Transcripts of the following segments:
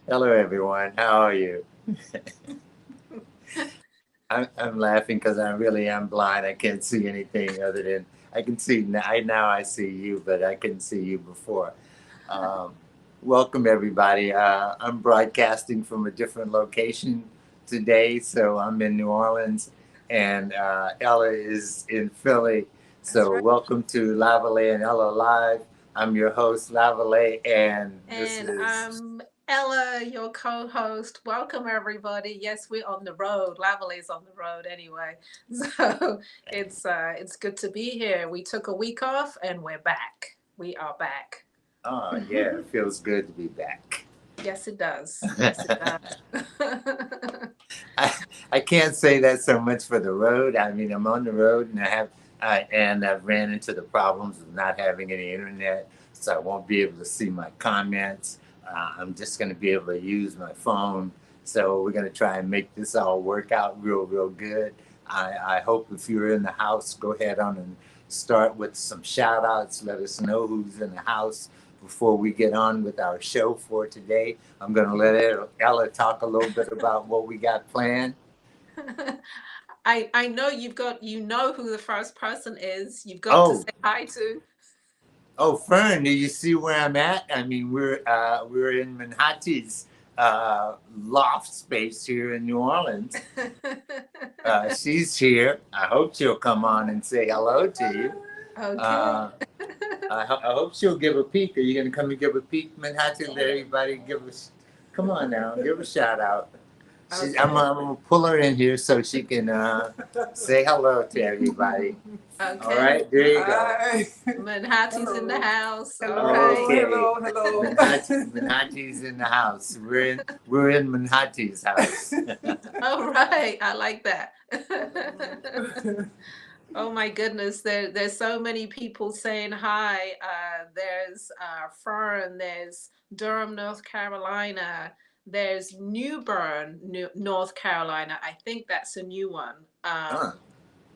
Hello, everyone. How are you? I'm laughing because I really am blind. I can't see anything other than I can see now. I see you, but I couldn't see you before. Um, Welcome, everybody. I'm broadcasting from a different location today. So I'm in New Orleans, and Ella is in Philly. That's So right. welcome to Lavalais and Ella Live. I'm your host, Lavalais, and this And is. I'm Ella, your co-host. Welcome everybody. Yes, we're on the road. Lavalais on the road anyway. So it's good to be here. We took a week off and we're back. We are back. Oh, yeah, it feels good to be back. Yes, it does. Yes, it does. I, I can't say that so much for the road. I mean, I'm on the road and I've ran into the problems of not having any internet, so I won't be able to see my comments. I'm just going to be able to use my phone. So we're going to try and make this all work out real good. I hope if you're in the house, go ahead on and start with some shout outs. Let us know who's in the house before we get on with our show for today. I'm going to let Ella talk a little bit about what we got planned. I know you know who the first person is. You've got to Oh, say hi to. oh, Fern, do you see where I'm at? I mean, we're in Manhattan's loft space here in New Orleans. She's here. I hope she'll come on and say hello to you. Okay. Uh, I hope she'll give a peek. Are you going to come and give a peek, Manhattan? Let everybody give us. Come on now, give a shout out. Okay. I'm gonna pull her in here so she can say hello to everybody. All Okay. right, there you go. Hi. Manhattan's in the Hello. house. All Hello. right. Okay, Hello. Hello. Manhattan's in the house. We're in Manhattan's house. All right. I like that. Oh my goodness. There's so many people saying hi. There's Fern, there's Durham, North Carolina. There's New Bern, North Carolina. I think that's a new one. Huh.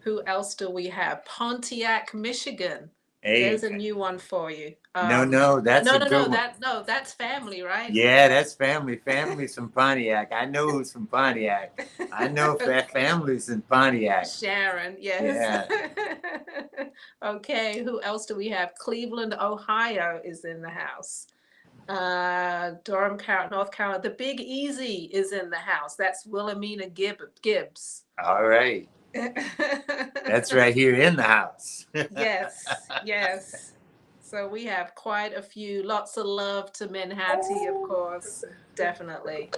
Who else do we have? Pontiac, Michigan. Hey, There's a new one for you. no, that's No, a no, good no. one. That's family, right? Yeah, that's family. Family's from Pontiac. I know who's from Pontiac. I know Okay. families in Pontiac. Sharon, yes. Yeah. Okay, who else do we have? Cleveland, Ohio is in the house. Durham, North Carolina. The Big Easy is in the house. That's Wilhelmina Gibbs. All right. That's right here in the house. Yes, yes. So we have quite a few. Lots of love to Manhattan, of course. Definitely.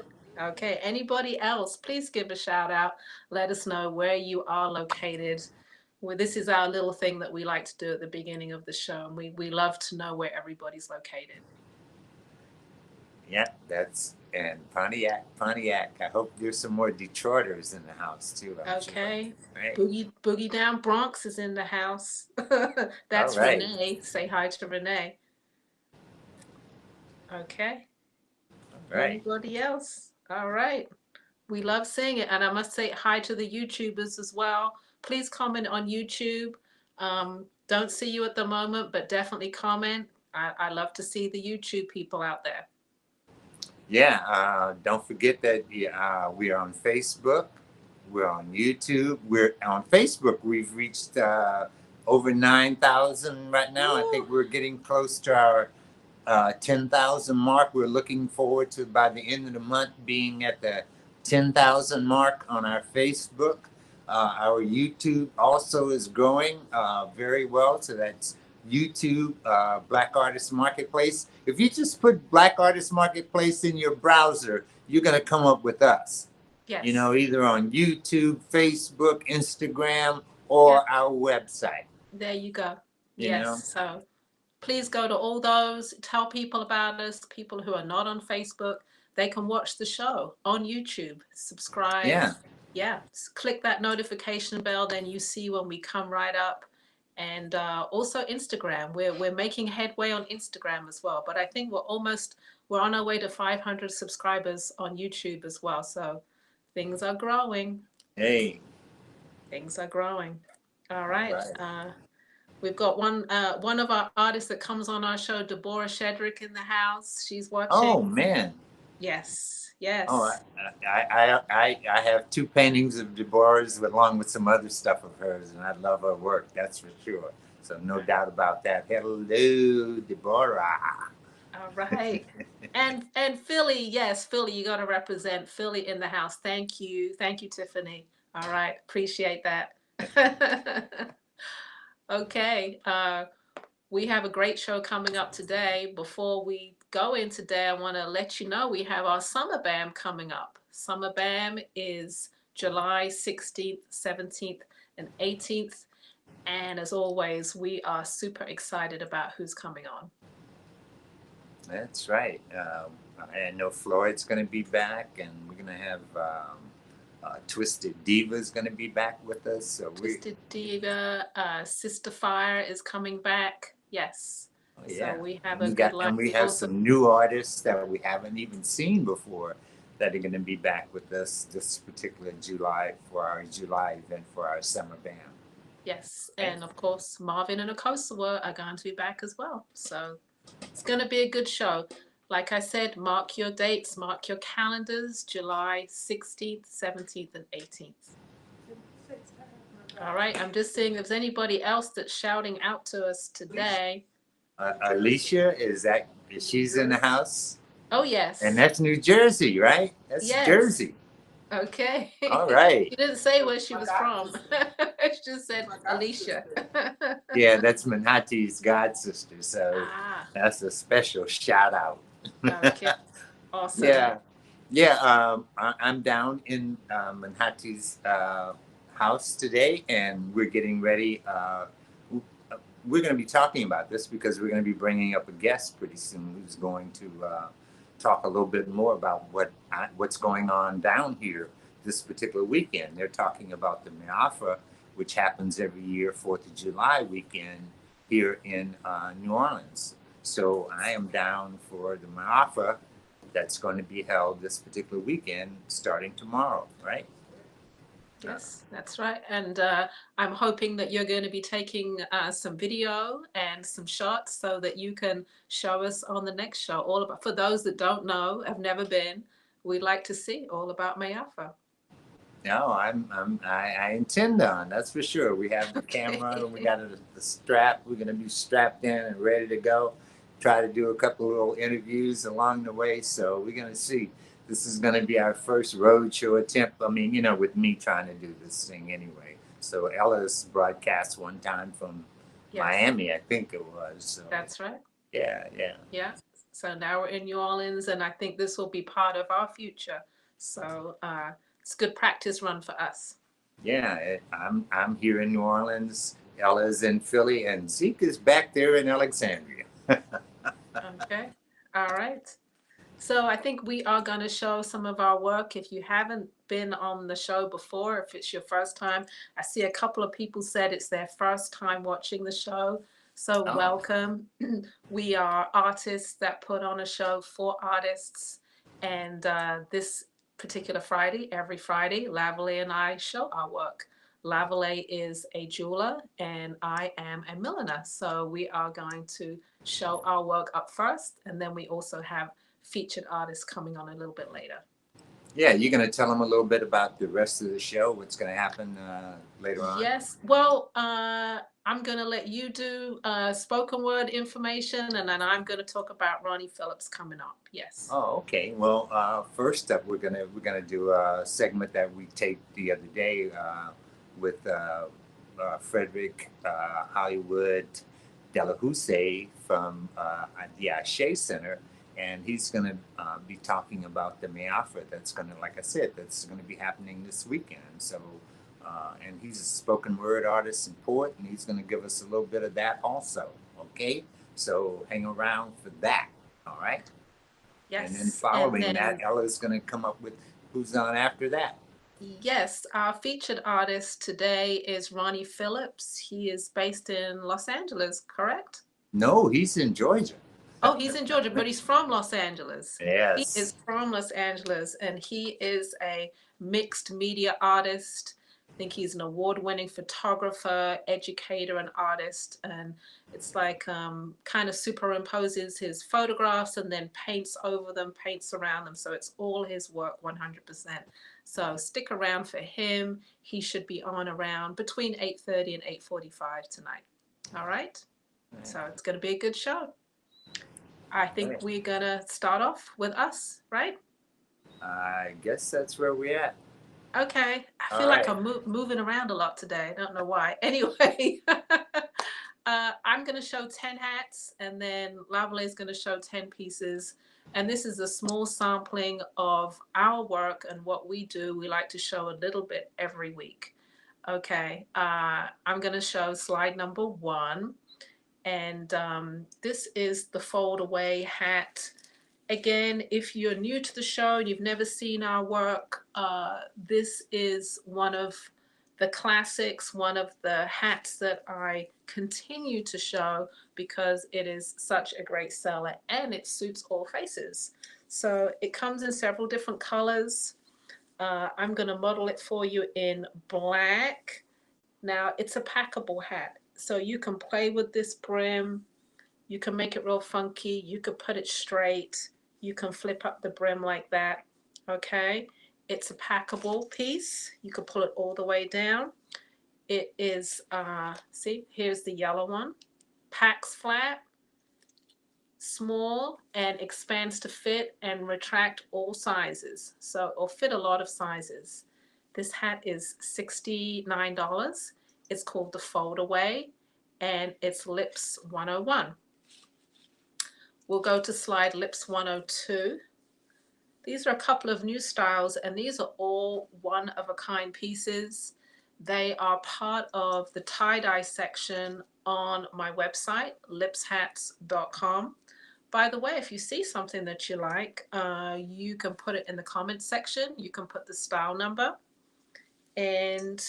Okay. Anybody else? Please give a shout out. Let us know where you are located. Well, this is our little thing that we like to do at the beginning of the show, and we love to know where everybody's located. Yeah, that's and Pontiac. I hope there's some more Detroiters in the house too. I'm sure. Okay. Right. Boogie Down Bronx is in the house. All That's right. Renee. Say hi to Renee. Okay. All right. Anybody else? All right. We love seeing it. And I must say hi to the YouTubers as well. Please comment on YouTube. Don't see you at the moment, but definitely comment. I love to see the YouTube people out there. Yeah. Don't forget that we are on Facebook. We're on YouTube. We're on Facebook. We've reached over 9,000 right now. I Woo! think we're getting close to our 10,000 mark. We're looking forward to by the end of the month being at the 10,000 mark on our Facebook. Our YouTube also is growing very well. So that's YouTube Black Artist Marketplace. If you just put Black Artist Marketplace in your browser, you're going to come up with us. You Yes. know, either on YouTube, Facebook, Instagram, Yeah. or our website. There you go. You Yes. know, So please go to all those. Tell people about us. People who are not on Facebook, they can watch the show on YouTube. Subscribe. yeah. Yeah, click that notification bell. Then you see when we come right up. And also Instagram. We're making headway on Instagram as well. But I think we're on our way to 500 subscribers on YouTube as well. So things are growing. Hey, Things are growing. All all right. right. We've got one of our artists that comes on our show, Deborah Shedrick, in the house. She's Oh watching. man. Yes, Oh, yes. I have two paintings of Deborah's along with some other stuff of hers, and I love her work. That's for sure. So no doubt about that. Hello, Deborah. All right. And Philly, yes, Philly, you got to represent Philly in the house. Thank you. Thank you, Tiffany. All right. Appreciate that. Okay. We have a great show coming up today. Before we go in today, I want to let you know we have our Summer BAM coming up. Summer BAM is July 16th, 17th, and 18th. And as always, we are super excited about who's coming on. That's right. I know Floyd's going to be back, and we're going to have Twisted Diva's going to be back with us. So Twisted Diva, Sister Fire is coming back. Yes. oh, So yeah, we have and a good line. we We have also, some new artists that we haven't even seen before that are going to be back with us this particular July for our July event for our summer band. yes. Right? And of course, Marvin and Akosawa are going to be back as well. So it's going to be a good show. Like I said, mark your dates, mark your calendars, July 16th, 17th, and 18th. All right. I'm just seeing if there's anybody else that's shouting out to us today. Alicia, is she's in the house? Oh, And yes. that's New Jersey, right? That's Yes. Jersey. Okay. All right. She didn't say where she was from. She just said Alicia. Yeah, that's Manhattan's god sister. So Ah, that's a special shout out. okay. Awesome. Yeah. Yeah. I'm down in Manhattan's house today, and we're getting ready. We're going to be talking about this because we're going to be bringing up a guest pretty soon who's going to talk a little bit more about what's going on down here this particular weekend. They're talking about the Miafra, which happens every year, 4th of July weekend here in New Orleans. So I am down for the Miafra that's going to be held this particular weekend starting tomorrow, right? Yes, that's right. And I'm hoping that you're going to be taking some video and some shots so that you can show us on the next show all about. For those that don't know, have never been, we'd like to see all about Mayafa. No, I intend on, that's for sure. We have the camera Okay. and we got the strap. We're gonna be strapped in and ready to go. Try to do a couple of little interviews along the way. So we're gonna see. This is gonna be our first roadshow attempt. I mean, with me trying to do this thing anyway. So Ella's broadcast one time from Yes, Miami, I think it was. So that's right. yeah, yeah. Yeah. So now we're in New Orleans, and I think this will be part of our future. So it's good practice run for us. Yeah, I'm here in New Orleans. Ella's in Philly, and Zeke is back there in Alexandria. Okay. All right. So I think we are going to show some of our work. If you haven't been on the show before, if it's your first time, I see a couple of people said it's their first time watching the show. So Oh, welcome. We are artists that put on a show for artists. And this particular Friday, every Friday, Lavalais and I show our work. Lavalais is a jeweler and I am a milliner. So we are going to show our work up first. And then we also have featured artists coming on a little bit later. yeah, you're going to tell them a little bit about the rest of the show, what's going to happen later on? Yes. Well, I'm going to let you do spoken word information, and then I'm going to talk about Ronnie Phillips coming up. Yes. Oh, okay. Well, first up, we're gonna do a segment that we taped the other day with Frederick Hollywood Delahousse from the Ashe Center, and he's gonna be talking about the Miafra that's gonna, like I said, that's gonna be happening this weekend. So, and he's a spoken word artist and poet, and he's gonna give us a little bit of that also. Okay, so hang around for that. All right. And then Yes. And following that, then, Ella's going to come up with who's on after that. yes, our featured artist today is Ronnie Phillips. He is based in Los Angeles, correct? No, he's in Georgia. Oh, he's in Georgia, but he's from Los Angeles. He is Yes. from Los Angeles, and he is a mixed media artist. think he's an award-winning photographer, educator, and artist. And it's like kind of superimposes his photographs and then paints over them, paints around them. So it's all his work 100%. So stick around for him. He should be on around between 8:30 and 8:45 tonight. All right. So it's going to be a good show. I think we're going to start off with us, right? I guess that's where we're at. Okay. I All feel like right. I'm moving around a lot today. I don't know why. Anyway, I'm going to show 10 hats, and then Lavalais is going to show 10 pieces. And this is a small sampling of our work and what we do. We like to show a little bit every week. Okay. I'm going to show slide number 1. And this is the fold away hat. Again, if you're new to the show and you've never seen our work, this is one of the classics, one of the hats that I continue to show because it is such a great seller and it suits all faces. So it comes in several different colors. I'm going to model it for you in black. Now, it's a packable hat, so you can play with this brim. You can make it real funky. You could put it straight. You can flip up the brim like that. Okay. It's a packable piece. You can pull it all the way down. It is, see, here's the yellow one. Packs flat, small, and expands to fit and retract all sizes. So it'll fit a lot of sizes. This hat is $69. It's called the Fold Away, and it's Lips 101. We'll go to slide Lips 102. These are a couple of new styles, and these are all one-of-a-kind pieces. They are part of the tie-dye section on my website, lipshats.com. By the way, if you see something that you like, you can put it in the comments section. You can put the style number, and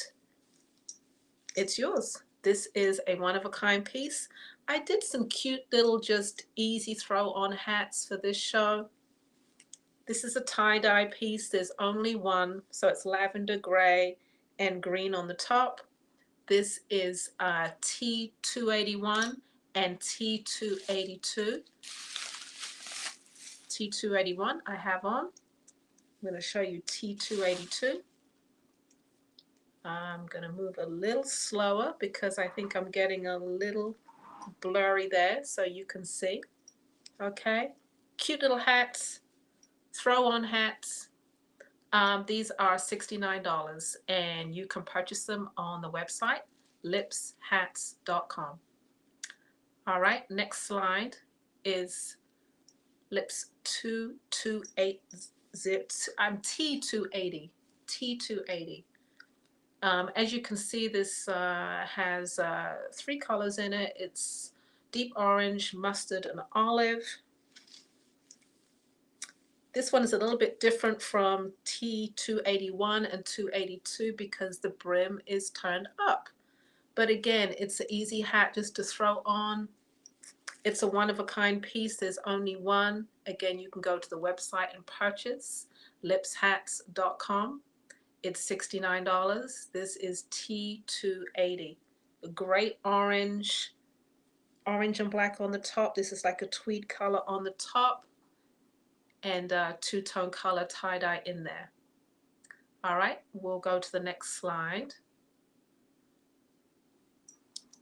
it's yours. This is a one-of-a-kind piece. I did some cute little just easy throw-on hats for this show. This is a tie-dye piece. There's only one, so it's lavender gray and green on the top. This is T281 and T282. T281 I have on. I'm going to show you T282. I'm going to move a little slower because I think I'm getting a little blurry there so you can see. Okay, cute little hats, throw-on hats. These are $69 and you can purchase them on the website lipshats.com. All right, next slide is Lips 228. I'm T280. T280. As you can see, this has 3 colors in it. It's deep orange, mustard, and olive. This one is a little bit different from T281 and 282 because the brim is turned up. But again, it's an easy hat just to throw on. It's a one-of-a-kind piece. There's only one. Again, you can go to the website and purchase lipshats.com. It's $69. This is T280. A great orange and black on the top. This is like a tweed color on the top and two-tone color tie-dye in there. All right, we'll go to the next slide,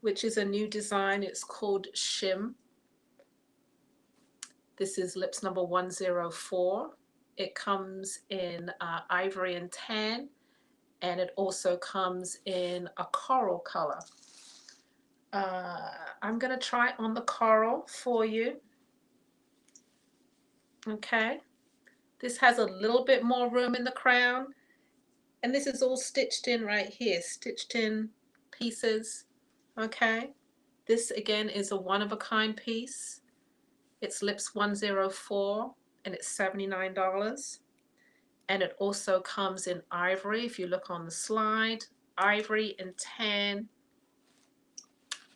which is a new design. It's called Shim. This is lips number 104. It comes in ivory and tan, and it also comes in a coral color. I'm going to try on the coral for you. Okay. This has a little bit more room in the crown. And this is all stitched in right here, stitched in pieces. Okay. This again is a one-of-a-kind piece. It's lips 104 and it's $79. And it also comes in ivory. If you look on the slide, ivory and tan.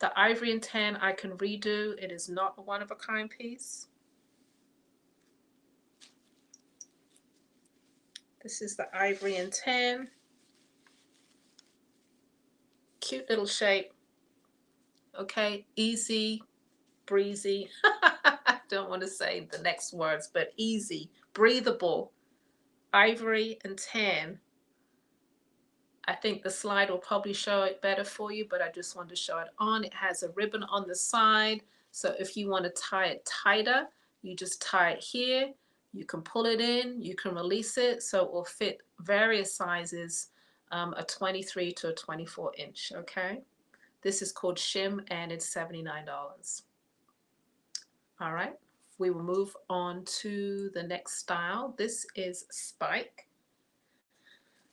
The ivory and tan I can redo. It is not a one-of-a-kind piece. This is the ivory and tan. cute little shape. Okay, easy, breezy. I don't want to say the next words, but easy, breathable, ivory and tan. I think the slide will probably show it better for you, but I just want to show it on. It has a ribbon on the side. So if you want to tie it tighter, you just tie it here. You can pull it in, you can release it. So it will fit various sizes, a 23 to a 24 inch, okay? This is called Shim and it's $79. All right, we will move on to the next style. This is Spike.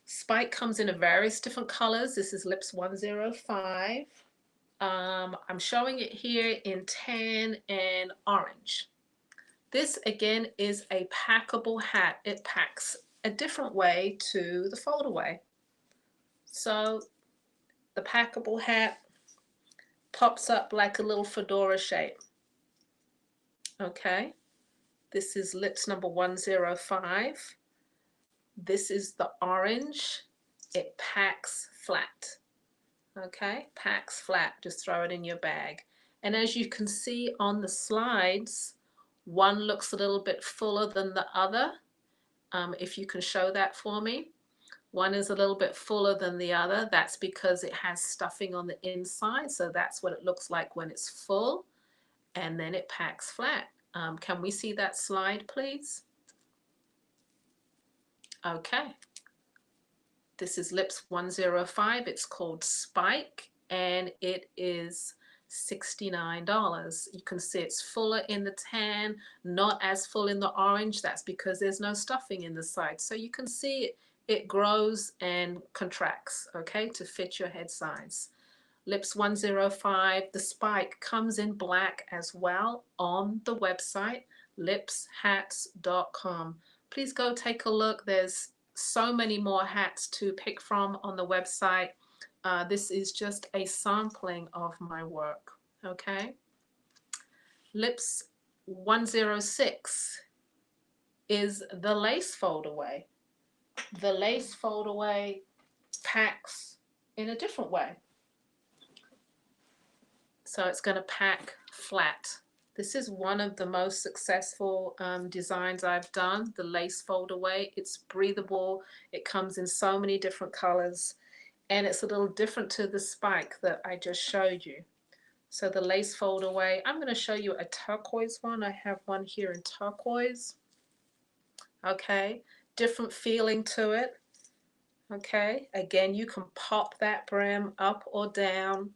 Spike comes in various different colors. This is Lips 105. I'm showing it here in tan and orange. This again is a packable hat. It packs a different way to the fold away. So the packable hat pops up like a little fedora shape. Okay, this is Lips number 105. This is the orange. It packs flat. Okay, packs flat. Just throw it in your bag. And as you can see on the slides, one looks a little bit fuller than the other. If you can show that for me. One is a little bit fuller than the other. That's because it has stuffing on the inside. So that's what it looks like when it's full. And then it packs flat. Can we see that slide, please? Okay. This is Lips 105. It's called Spike and it is $69. You can see it's fuller in the tan, not as full in the orange. That's because there's no stuffing in the side. So you can see it grows and contracts, okay, to fit your head size. Lips 105, the Spike comes in black as well on the website, lipshats.com. Please go take a look. There's so many more hats to pick from on the website. This is just a sampling of my work, okay? Lips 106 is the lace fold away. The lace fold away packs in a different way. So it's going to pack flat. This is one of the most successful designs I've done, the lace fold away. It's breathable. It comes in so many different colors and it's a little different to the Spike that I just showed you. So the lace fold away, I'm going to show you a turquoise one. I have one here in turquoise. Okay, different feeling to it. Okay, again, you can pop that brim up or down.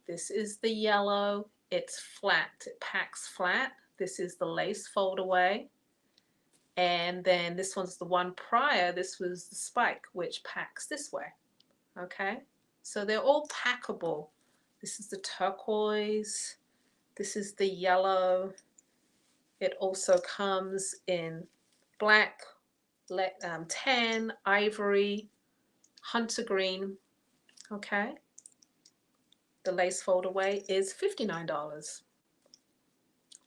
This is the yellow. It's flat. It packs flat. This is the lace fold away. And then this one's the one prior. This was the Spike, which packs this way. Okay, so they're all packable. This is the turquoise. This is the yellow. It also comes in black, tan, ivory, hunter green. Okay. The lace fold away is $59.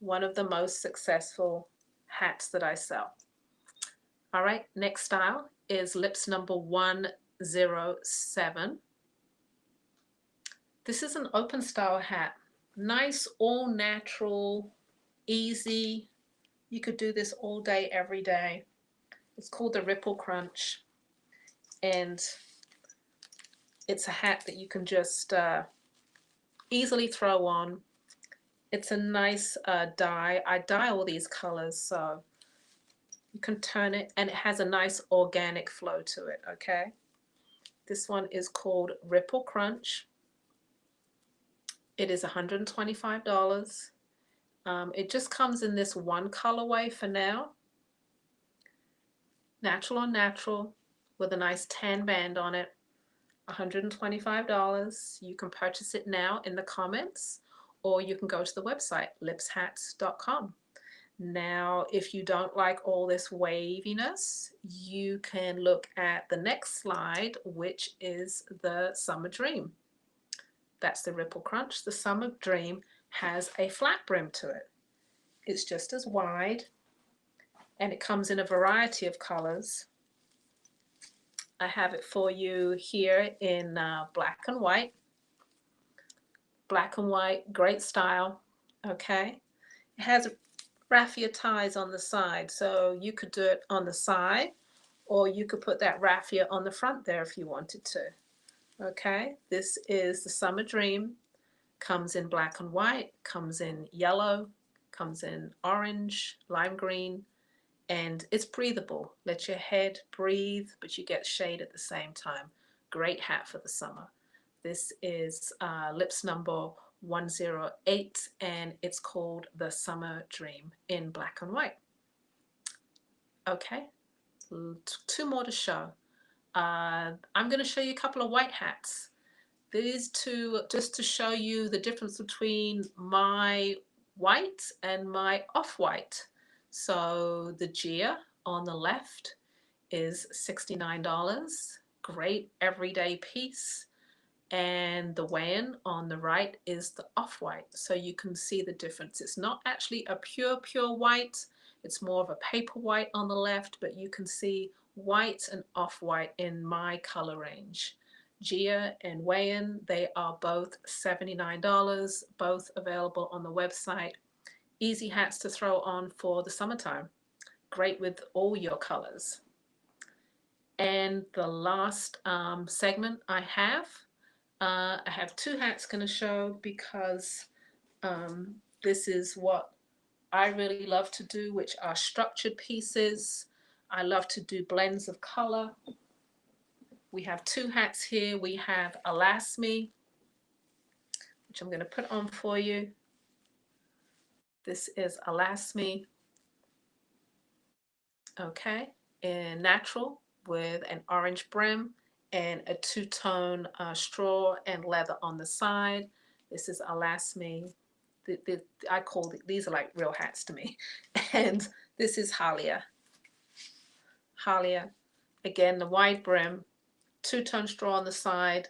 One of the most successful hats that I sell. All right, next style is Lips number 107. This is an open style hat. Nice, all natural, easy. You could do this all day, every day. It's called the Ripple Crunch. And it's a hat that you can just easily throw on. It's a nice dye. I dye all these colors, so you can turn it, and it has a nice organic flow to it, okay? This one is called Ripple Crunch. It is $125. It just comes in this one colorway for now. Natural on natural with a nice tan band on it. $125. You can purchase it now in the comments, or you can go to the website, lipshats.com. Now, if you don't like all this waviness, you can look at the next slide, which is the Summer Dream. That's the Ripple Crunch. The Summer Dream has a flat brim to it. It's just as wide, and it comes in a variety of colors. I have it for you here in black and white. black and white, great style. Okay. It has raffia ties on the side, so you could do it on the side, or you could put that raffia on the front there if you wanted to. Okay, this is the Summer Dream. Comes in black and white, comes in yellow, comes in orange, lime green, and it's breathable. Let your head breathe, but you get shade at the same time. Great hat for the summer. This is Lips number 108, and it's called the Summer Dream in black and white. Okay, two more to show. I'm going to show you a couple of white hats. These two, just to show you the difference between my white and my off-white. So the Gia on the left is $69. Great everyday piece. And the Wayan on the right is the off-white. So you can see the difference. It's not actually a pure white. It's more of a paper white on the left, but you can see white and off-white in my color range. Gia and Wayan, they are both $79, both available on the website. Easy hats to throw on for the summertime. Great with all your colors. And the last segment I have two hats going to show because this is what I really love to do, which are structured pieces. I love to do blends of color. We have two hats here. We have Alasmi, which I'm going to put on for you. This is Alasmi, okay, in natural with an orange brim and a two-tone straw and leather on the side. This is Alasmi. I call these are like real hats to me. And this is Halia. Halia, again, the wide brim, two-tone straw on the side,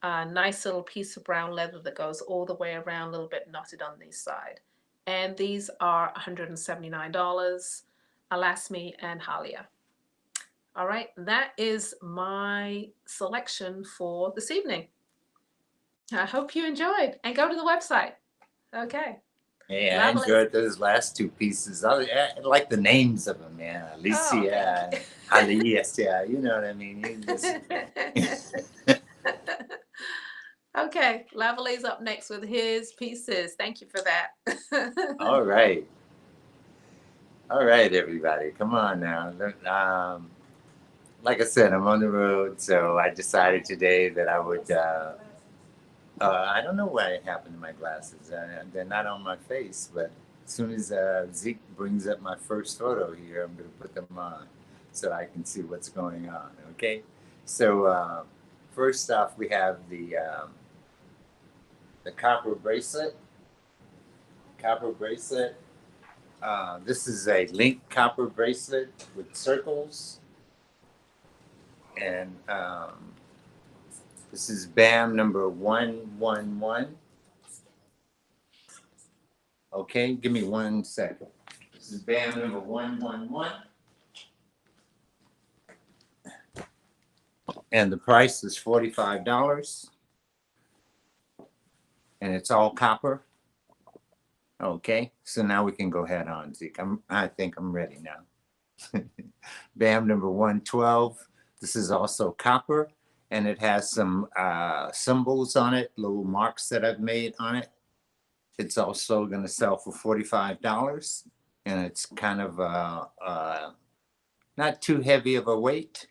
a nice little piece of brown leather that goes all the way around, a little bit knotted on the side. And these are $179, Alasmi and Halia. All right, that is my selection for this evening. I hope you enjoyed, and go to the website. Okay. Hey, I Lavalais. enjoyed those last two pieces. I like the names of them, man. Alicia and Alias. Yeah, you know what I mean. You just... Okay, Lavalais up next with his pieces. Thank you for that. All right. All right, everybody. Come on now. Like I said, I'm on the road, so I decided today that I would. I don't know what happened to my glasses. They're not on my face, but as soon as Zeke brings up my first photo here, I'm going to put them on so I can see what's going on. Okay. So first off, we have the copper bracelet. Copper bracelet. This is a link copper bracelet with circles, and this is BAM number 111. Okay, give me 1 second. This is BAM number 111. And the price is $45. And it's all copper. Okay, so now we can go ahead on, Zeke. I think I'm ready now. BAM number 112. This is also copper, and it has some symbols on it, little marks that I've made on it. It's also going to sell for $45, and it's kind of not too heavy of a weight,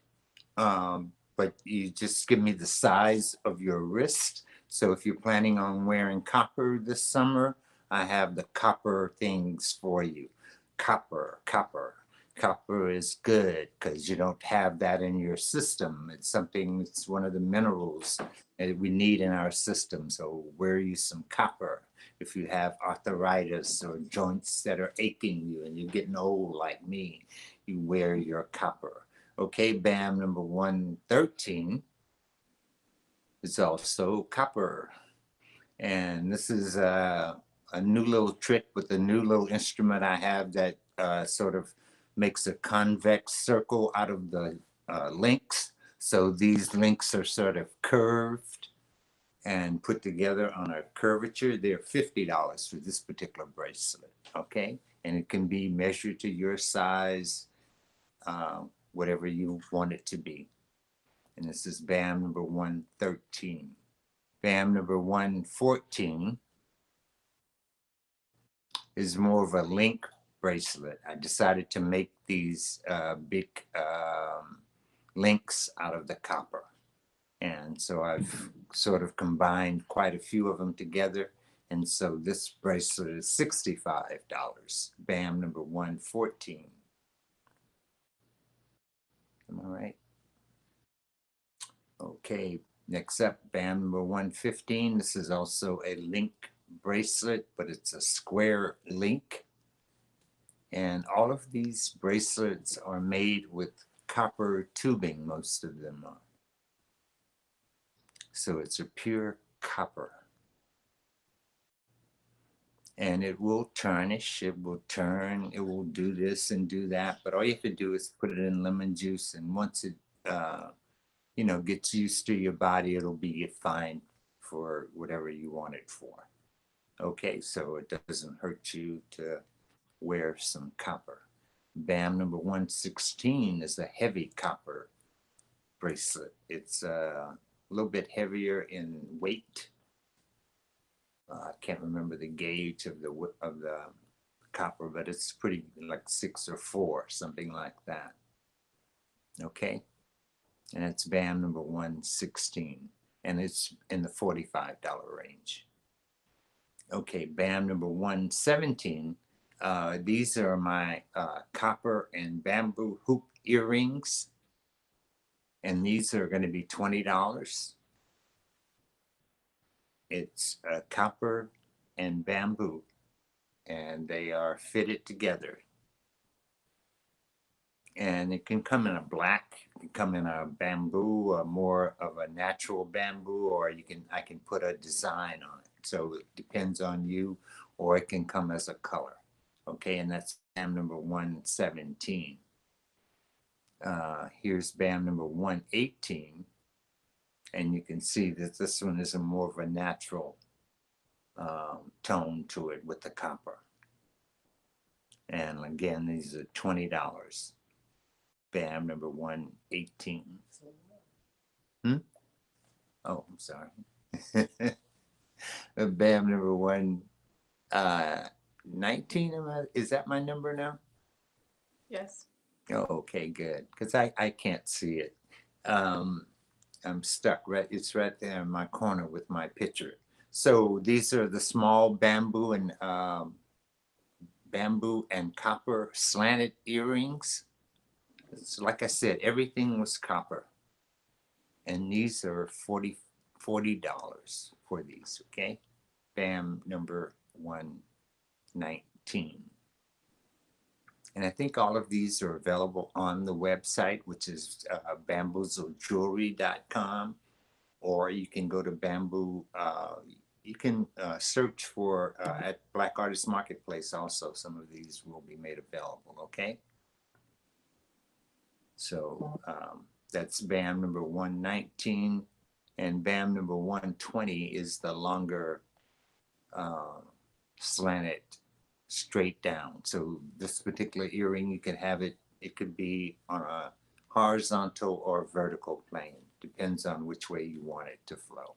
but you just give me the size of your wrist. So if you're planning on wearing copper this summer, I have the copper things for you. Copper. Copper is good because you don't have that in your system. It's one of the minerals that we need in our system. So wear you some copper. If you have arthritis or joints that are aching you and you're getting old like me, you wear your copper. Okay, BAM number 113 is also copper. And this is a new little trick with a new little instrument I have that sort of makes a convex circle out of the links. So these links are sort of curved. and put together on a curvature. They're $50 for this particular bracelet, okay? And it can be measured to your size, whatever you want it to be. And this is BAM number 113. BAM number 114 is more of a link bracelet. I decided to make these big links out of the copper. And so I've sort of combined quite a few of them together. And so this bracelet is $65. BAM number 114. Am I right? Okay, next up, BAM number 115. This is also a link bracelet, but it's a square link. And all of these bracelets are made with copper tubing, most of them are. So it's a pure copper. And it will tarnish, it will turn, it will do this and do that. But all you have to do is put it in lemon juice. And once it, gets used to your body, it'll be fine for whatever you want it for. Okay, so it doesn't hurt you to wear some copper. BAM number 116 is a heavy copper bracelet. It's a little bit heavier in weight. I can't remember the gauge of the copper, but it's pretty like 6 or 4, something like that. Okay, and it's BAM number 116, and it's in the $45 range. Okay, BAM number 117. These are my copper and bamboo hoop earrings, and these are going to be $20. It's copper and bamboo, and they are fitted together. And it can come in a black, it can come in a bamboo, or more of a natural bamboo, or I can put a design on it. So it depends on you, or it can come as a color. Okay, and that's BAM number 117. Here's BAM number 118, and you can see that this one is a more of a natural tone to it with the copper. And again, these are $20. BAM number 118. Oh, I'm sorry. BAM number 119. Is that my number now? Yes. Oh, okay, good. Because I can't see it. I'm stuck it's right there in my corner with my picture. So these are the small bamboo and copper slanted earrings. It's like I said, everything was copper. And these are $40 for these, okay? BAM number 119. And I think all of these are available on the website, which is bamboozlejewelry.com, or you can go to bamboo. You can search for at Black Artist Marketplace also. Some of these will be made available, okay? So that's BAM number 119, and BAM number 120 is the longer slanted straight down. So this particular earring, you can have it, it could be on a horizontal or vertical plane. Depends on which way you want it to flow.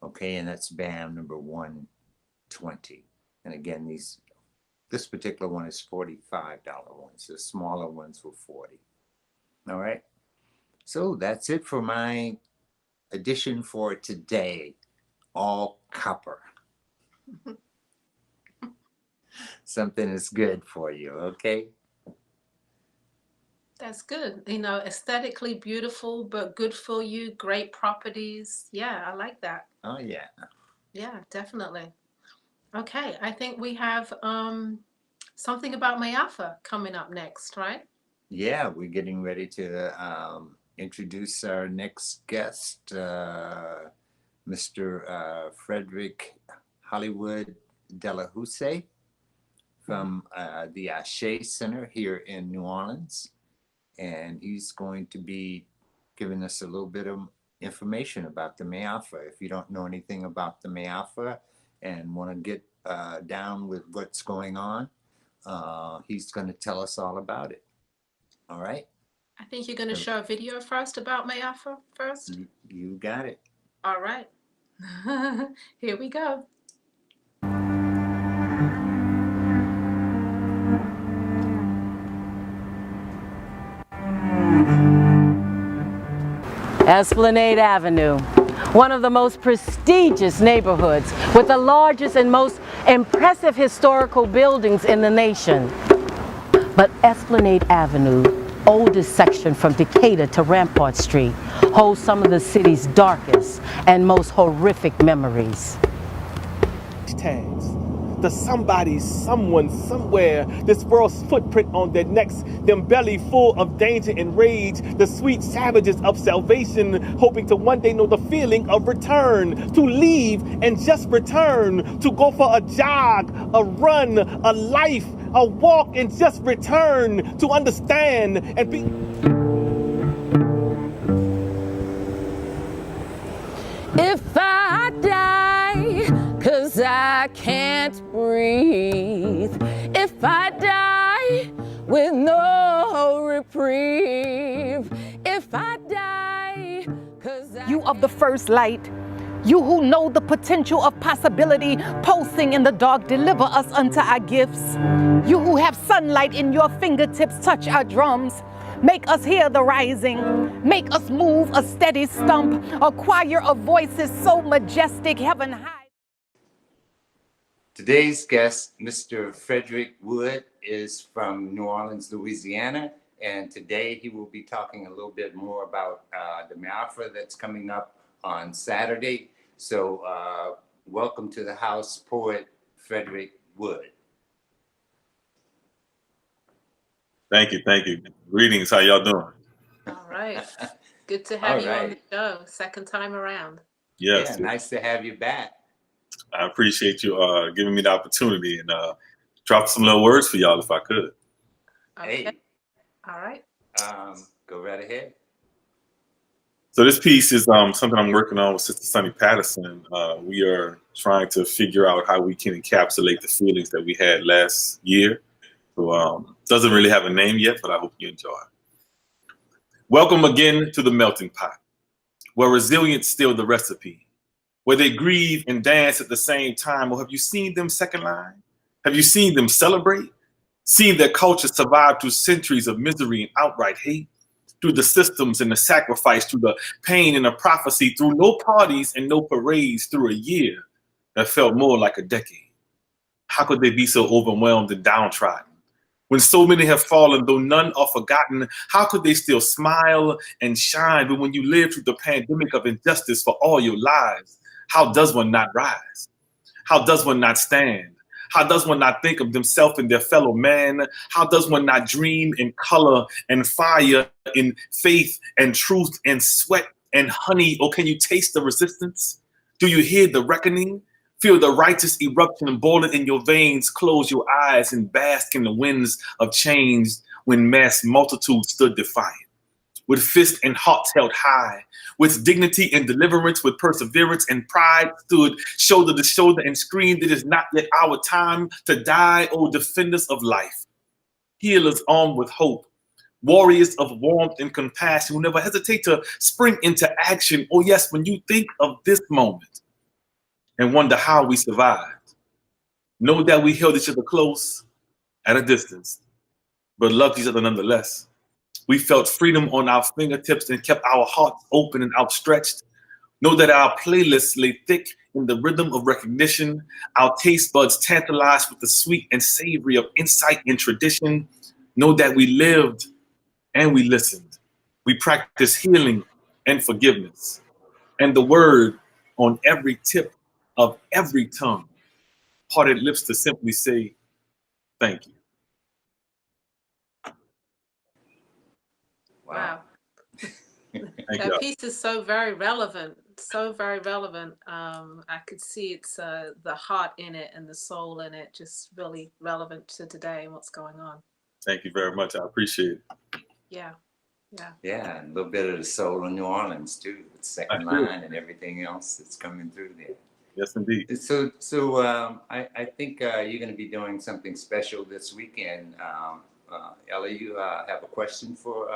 Okay, and that's BAM number 120. And again, this particular one is $45 ones. The smaller ones were 40. All right. So that's it for my edition for today. All copper. Something is good for you, okay? That's good. Aesthetically beautiful, but good for you. Great properties. Yeah, I like that. Oh, yeah. Yeah, definitely. Okay, I think we have something about Mayafa coming up next, right? Yeah, we're getting ready to introduce our next guest, Mr. Frederick Hollywood Delahousse from the Ashe Center here in New Orleans. And he's going to be giving us a little bit of information about the Meafra. If you don't know anything about the Meafra and want to get down with what's going on, he's going to tell us all about it. All right? I think you're going to So show a video first about Mayafra first. you got it. All right. Here we go. Esplanade Avenue, one of the most prestigious neighborhoods with the largest and most impressive historical buildings in the nation. But Esplanade Avenue, oldest section from Decatur to Rampart Street, holds some of the city's darkest and most horrific memories. Tags. The somebody, someone, somewhere, this world's footprint on their necks, them belly full of danger and rage, the sweet savages of salvation, hoping to one day know the feeling of return, to leave and just return, to go for a jog, a run, a life, a walk and just return, to understand and be. If I die, 'cause I can't breathe. If I die with no reprieve. If I die, 'cause You of the first light, you who know the potential of possibility pulsing in the dark, deliver us unto our gifts. You who have sunlight in your fingertips, touch our drums. Make us hear the rising. Make us move a steady stump, a choir of voices so majestic, heaven high. Today's guest, Mr. Frederick Wood, is from New Orleans, Louisiana. And today he will be talking a little bit more about the Meafra that's coming up on Saturday. So welcome to the house, poet Frederick Wood. Thank you. Greetings. How y'all doing? All right. Good to have All you on the right. show, second time around. Yes. Yeah, nice to have you back. I appreciate you giving me the opportunity and drop some little words for y'all if I could. Okay. Hey, All right. go right ahead. So this piece is something I'm working on with Sister Sunny Patterson. We are trying to figure out how we can encapsulate the feelings that we had last year. So doesn't really have a name yet, but I hope you enjoy. Welcome again to the melting pot, where resilience still the recipe, where they grieve and dance at the same time. Or have you seen them second line? Have you seen them celebrate? Seen their culture survive through centuries of misery and outright hate? Through the systems and the sacrifice, through the pain and the prophecy, through no parties and no parades, through a year that felt more like a decade. How could they be so overwhelmed and downtrodden? When so many have fallen, though none are forgotten, how could they still smile and shine? But when you live through the pandemic of injustice for all your lives, how does one not rise? How does one not stand? How does one not think of themselves and their fellow man? How does one not dream in color and fire, in faith and truth and sweat and honey? Or can you taste the resistance? Do you hear the reckoning? Feel the righteous eruption boiling in your veins. Close your eyes and bask in the winds of change when mass multitudes stood defiant. With fists and hearts held high, with dignity and deliverance, with perseverance and pride, stood shoulder to shoulder and screamed, "It is not yet our time to die, O defenders of life." Healers armed with hope, warriors of warmth and compassion who never hesitate to spring into action. Oh yes, when you think of this moment and wonder how we survived, know that we held each other close at a distance, but loved each other nonetheless. We felt freedom on our fingertips and kept our hearts open and outstretched. Know that our playlists lay thick in the rhythm of recognition, our taste buds tantalized with the sweet and savory of insight and tradition. Know that we lived and we listened. We practiced healing and forgiveness. And the word on every tip of every tongue, parted lips to simply say, thank you. Wow. Thank That you. piece is so very relevant. So very relevant. I could see it's the heart in it and the soul in it, just really relevant to today and what's going on. Thank you very much. I appreciate it. Yeah. Yeah. Yeah, and a little bit of the soul of New Orleans too, with Second Absolutely. Line and everything else that's coming through there. Yes, indeed. So I think you're going to be doing something special this weekend. Ella, you have a question for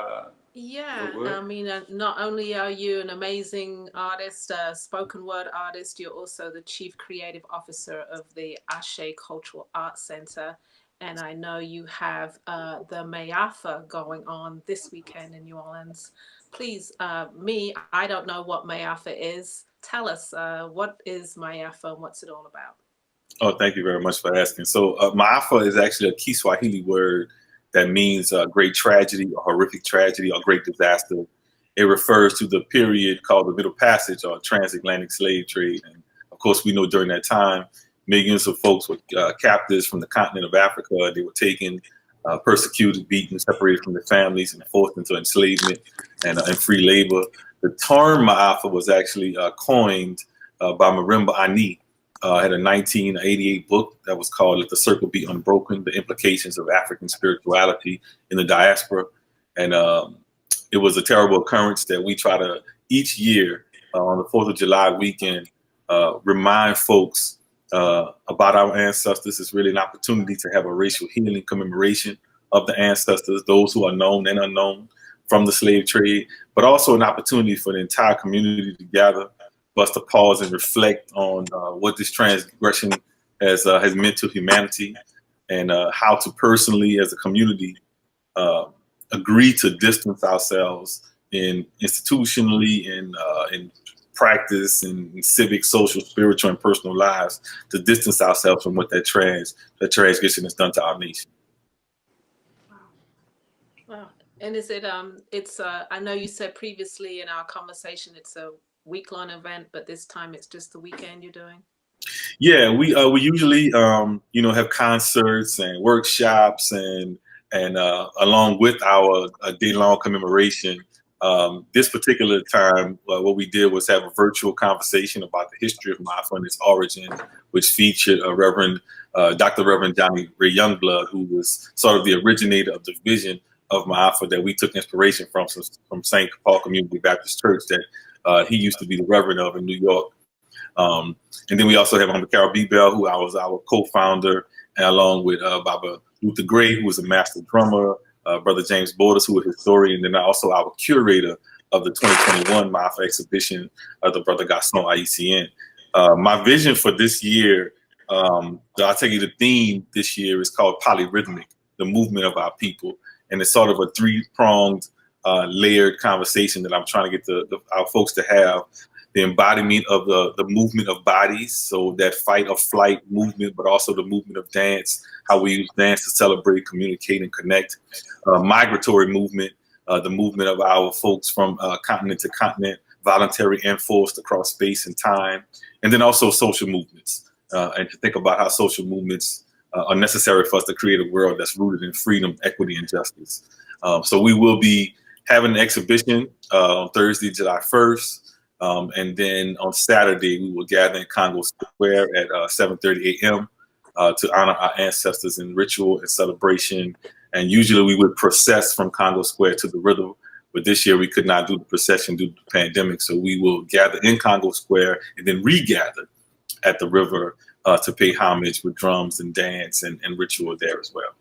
Yeah, Wood? I mean, not only are you an amazing artist, spoken word artist, you're also the chief creative officer of the Ashe Cultural Arts Center. And I know you have the Mayafa going on this weekend in New Orleans. Please, I don't know what Mayafa is. Tell us, what is Mayafa and what's it all about? Oh, thank you very much for asking. So, Maafa is actually a Kiswahili word that means great tragedy, or horrific tragedy, or great disaster. It refers to the period called the Middle Passage, or transatlantic slave trade. And of course, we know during that time, millions of folks were captives from the continent of Africa. They were taken, persecuted, beaten, separated from their families, and forced into enslavement and free labor. The term Maafa was actually coined by Marimba Ani. Had a 1988 book that was called "Let the Circle Be Unbroken: The Implications of African Spirituality in the Diaspora," and it was a terrible occurrence that we try to each year on the 4th of July weekend remind folks about our ancestors. It's really an opportunity to have a racial healing commemoration of the ancestors, those who are known and unknown from the slave trade, but also an opportunity for the entire community to gather, for us to pause and reflect on what this transgression has meant to humanity, and how to personally, as a community, agree to distance ourselves institutionally, in practice, in civic, social, spiritual, and personal lives, to distance ourselves from what that transgression has done to our nation. Wow. And is it it's I know you said previously in our conversation it's a week-long event, but this time it's just the weekend you're doing? Yeah, we usually have concerts and workshops and along with our day-long commemoration. This particular time, what we did was have a virtual conversation about the history of Maafa and its origin, which featured Dr. Reverend Johnny Ray Youngblood, who was sort of the originator of the vision of Maafa that we took inspiration from St. Paul Community Baptist Church that he used to be the Reverend of in New York. And then we also have Carol B. Bell, who was our co-founder, and along with Baba Luther Gray, who was a master drummer, Brother James Borders, who was a historian, and then also our curator of the 2021 Maafa exhibition, the Brother Gaston Aicien. My vision for this year, I'll tell you the theme this year is called Polyrhythmic, the movement of our people. And it's sort of a three-pronged, layered conversation that I'm trying to get our folks to have. The embodiment of the movement of bodies, so that fight or flight movement, but also the movement of dance, how we use dance to celebrate, communicate, and connect. Migratory movement, the movement of our folks from continent to continent, voluntary and forced across space and time. And then also social movements, and to think about how social movements are necessary for us to create a world that's rooted in freedom, equity, and justice. So we will be having an exhibition on Thursday, July 1st. And then on Saturday, we will gather in Congo Square at 7:30 a.m. To honor our ancestors in ritual and celebration. And usually we would process from Congo Square to the river, but this year we could not do the procession due to the pandemic. So we will gather in Congo Square and then regather at the river to pay homage with drums and dance and ritual there as well.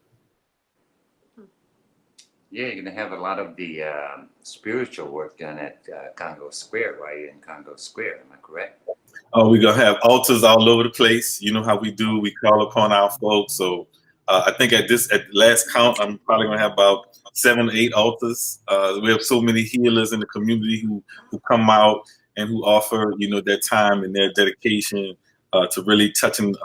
Yeah, you're going to have a lot of the spiritual work done at Congo Square, right? In Congo Square, am I correct? Oh, we're going to have altars all over the place. You know how we do. We call upon our folks. So I think at last count, I'm probably going to have about 7 or 8 altars. We have so many healers in the community who come out and who offer, their time and their dedication to really touching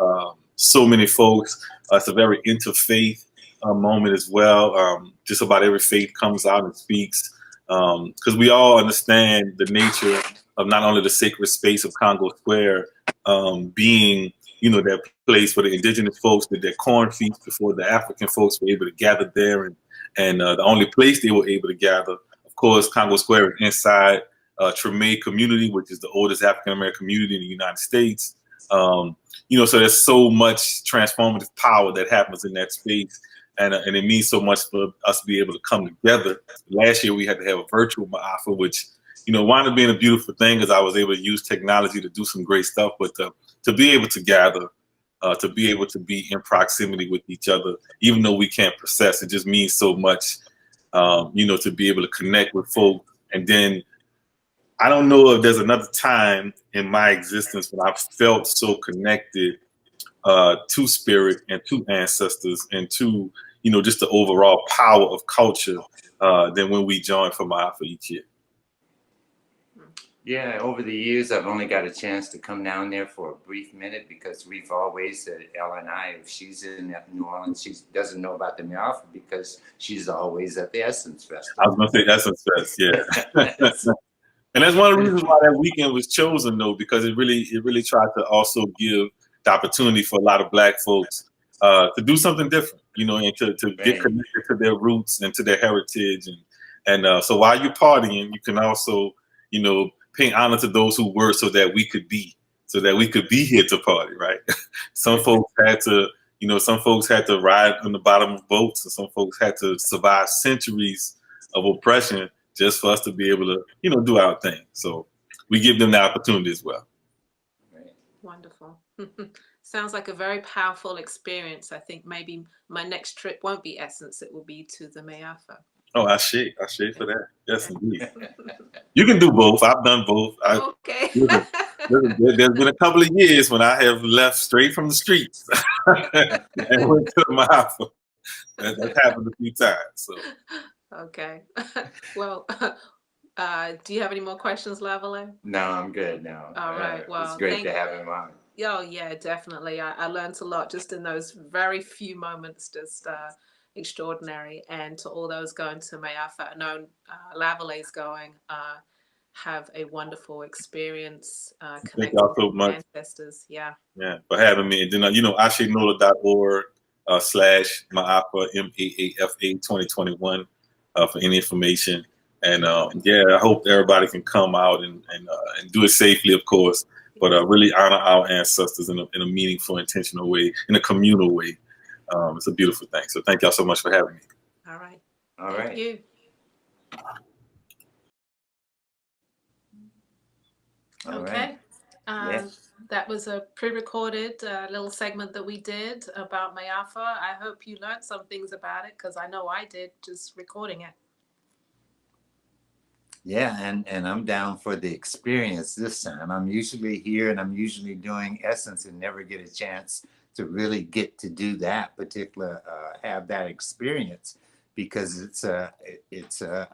so many folks. It's a very interfaith moment as well. Just about every faith comes out and speaks, because we all understand the nature of not only the sacred space of Congo Square being, that place where the indigenous folks did their corn feast before the African folks were able to gather there, and the only place they were able to gather. Of course, Congo Square is inside Treme community, which is the oldest African American community in the United States. So there's so much transformative power that happens in that space. and it means so much for us to be able to come together. Last year we had to have a virtual Ma'afa, which wound up being a beautiful thing because I was able to use technology to do some great stuff, but to be able to gather, to be able to be in proximity with each other, even though we can't process, it just means so much, to be able to connect with folks. And then I don't know if there's another time in my existence when I've felt so connected to spirit and to ancestors and to, just the overall power of culture than when we join for Ma'afa each year. Yeah, over the years, I've only got a chance to come down there for a brief minute because we've always, Ella and I, if she's in New Orleans, she doesn't know about the Ma'afa because she's always at the Essence Festival. I was going to say Essence Fest, yeah. And that's one of the reasons why that weekend was chosen, though, because it really tried to also give the opportunity for a lot of Black folks to do something different, and to get connected to their roots and to their heritage. And so while you're partying, you can also, pay honor to those who were so that we could be here to party, right? Some folks had to ride on the bottom of boats, and some folks had to survive centuries of oppression just for us to be able to, do our thing. So we give them the opportunity as well. Wonderful. Sounds like a very powerful experience. I think maybe my next trip won't be Essence, it will be to the Ma'afa. Oh, I shake for that. Yes, indeed. You can do both. I've done both. Okay. There's been a couple of years when I have left straight from the streets and went to the Ma'afa. That's happened a few times. So. Okay. Well, do you have any more questions, Lavalais? No, I'm good now. All right. Well, it's great to have him on. Oh, yeah, definitely. I learned a lot just in those very few moments, just extraordinary. And to all those going to Ma'afa, I know Lavalais going, have a wonderful experience connecting Thank y'all so much. Ancestors. Yeah, for having me. And then, ashenola.org /Ma'afa, MAAFA 2021 for any information. And I hope everybody can come out and do it safely, of course, but really honor our ancestors in a meaningful, intentional way, in a communal way. It's a beautiful thing. So thank y'all so much for having me. All right. All right. Thank you. All Okay. right. That was a pre-recorded little segment that we did about Ma'afa. I hope you learned some things about it because I know I did just recording it. Yeah, and I'm down for the experience this time. I'm usually here and I'm usually doing Essence and never get a chance to really get to do that particular, have that experience because it's an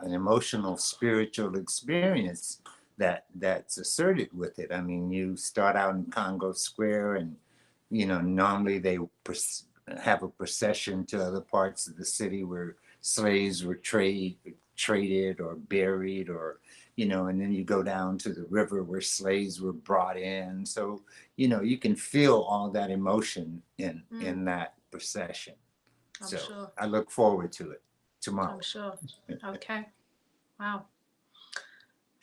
emotional, spiritual experience that's asserted with it. I mean, you start out in Congo Square and, normally they have a procession to other parts of the city where slaves were traded or buried or, and then you go down to the river where slaves were brought in. So, you can feel all that emotion in that procession. I'm sure. I look forward to it tomorrow. I'm sure. Okay. Wow.